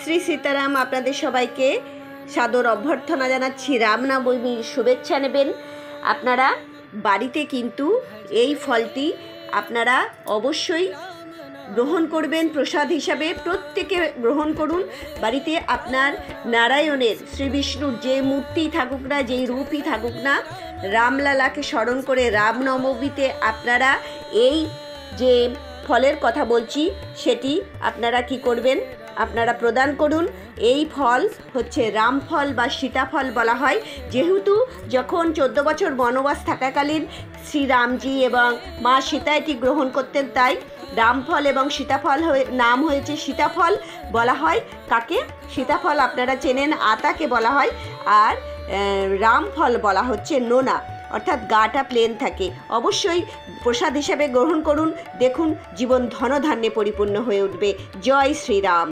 শ্রী সীতারাম। আপনাদের সবাইকে সাদর অভ্যর্থনা জানাচ্ছি। রামনবমীর শুভেচ্ছা নেবেন। আপনারা বাড়িতে কিন্তু এই ফলটি আপনারা অবশ্যই গ্রহণ করবেন প্রসাদ হিসাবে। প্রত্যেকে গ্রহণ করুন। বাড়িতে আপনার নারায়ণের, শ্রী বিষ্ণুর যে মূর্তি থাকুক না, যেই রূপই থাকুক না, রামলালাকে স্মরণ করে রামনবমীতে আপনারা এই যে ফলের কথা বলছি সেটি আপনারা কি করবেন, আপনারা প্রদান করুন। এই ফল হচ্ছে রামফল বা সীতাফল বলা হয়। যেহেতু যখন 14 বছর বনবাস থাকাকালীন শ্রীরামজি এবং মা সীতা এটি গ্রহণ করতেন, তাই রামফল এবং সীতাফল নাম হয়েছে সীতাফল বলা হয়। কাকে? সীতাফল আপনারা চেনেন, আতাকে বলা হয়। আর রামফল বলা হচ্ছে নোনা, অর্থাৎ গাটা প্লেন থাকে। অবশ্যই প্রসাদ হিসাবে গ্রহণ করুন। দেখুন জীবন ধনধান্যে পরিপূর্ণ হয়ে উঠবে। জয় শ্রীরাম।